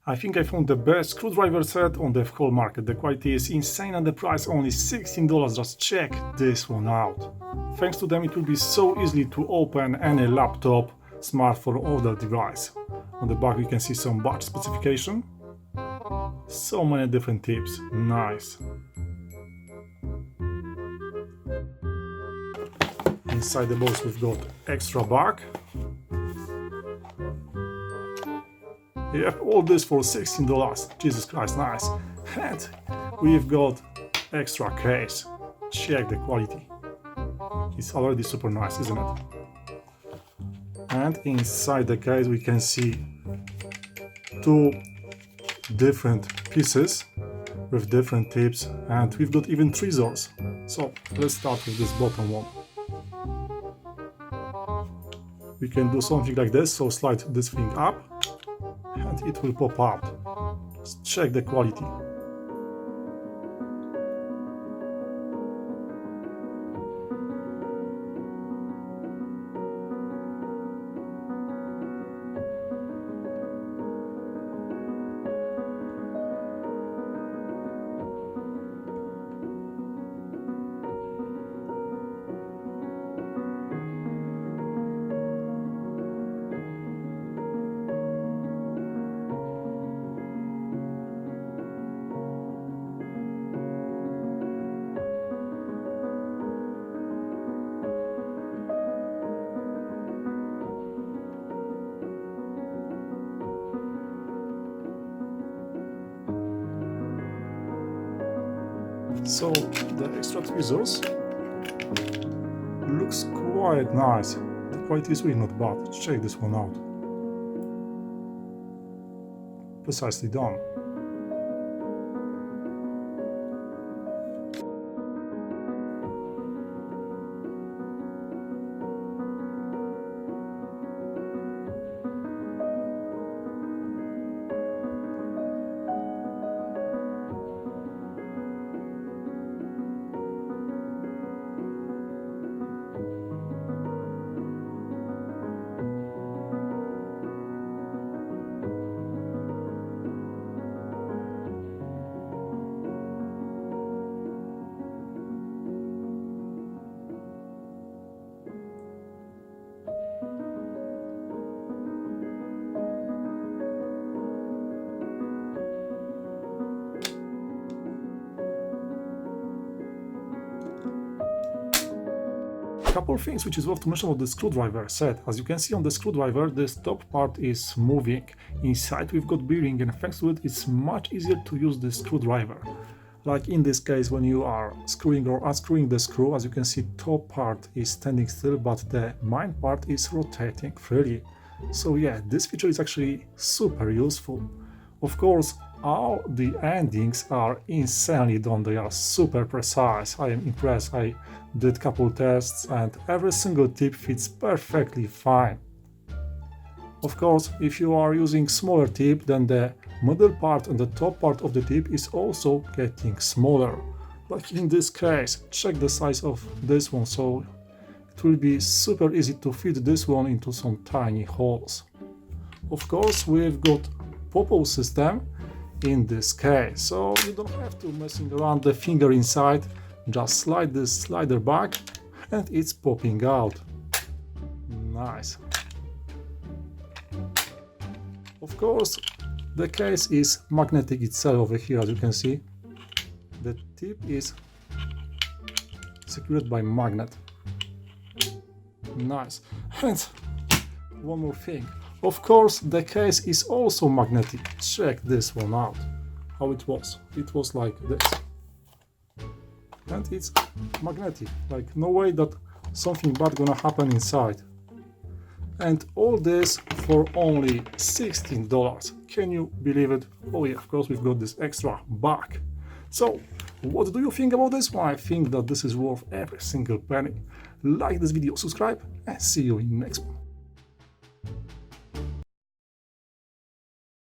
I think I found the best screwdriver set on the whole market. The quality is insane and the price only $16. Just check this one out. Thanks to them it will be so easy to open any laptop, smartphone or other device. On the back we can see some batch specification. So many different tips. Nice. Inside the box we've got extra bag. Yep, all this for $16. Jesus Christ, nice. And we've got extra case. Check the quality. It's already super nice, isn't it? And inside the case we can see two different pieces with different tips, and we've got even tweezers. So let's start with this bottom one. We can do something like this, so slide this thing up and it will pop out. Just check the quality. So the extra tweezers looks quite nice. The quality is really not bad. Check this one out. Precisely done. Couple of things which is worth to mention about the screwdriver set. As you can see on the screwdriver, this top part is moving. Inside we've got bearing, and thanks to it it's much easier to use the screwdriver. Like in this case, when you are screwing or unscrewing the screw, as you can see, top part is standing still, but the main part is rotating freely. So yeah, this feature is actually super useful. Of course, all the endings are insanely done. They are super precise. I am impressed. I did couple tests and every single tip fits perfectly fine. Of course, if you are using smaller tip, then the middle part and the top part of the tip is also getting smaller. Like in this case, check the size of this one, so it will be super easy to fit this one into some tiny holes. Of course, we've got pop-out system in this case, so you don't have to messing around the finger inside. Just slide this slider back and it's popping out. Nice. Of course, the case is magnetic itself over here, as you can see. The tip is secured by magnet. Nice. And one more thing. Of course, the case is also magnetic. Check this one out. How it was. It was like this. And it's magnetic. Like no way that something bad gonna happen inside. And all this for only $16. Can you believe it? Oh yeah, of course we've got this extra bag. So, what do you think about this one? I think that this is worth every single penny. Like this video, subscribe, and see you in the next one.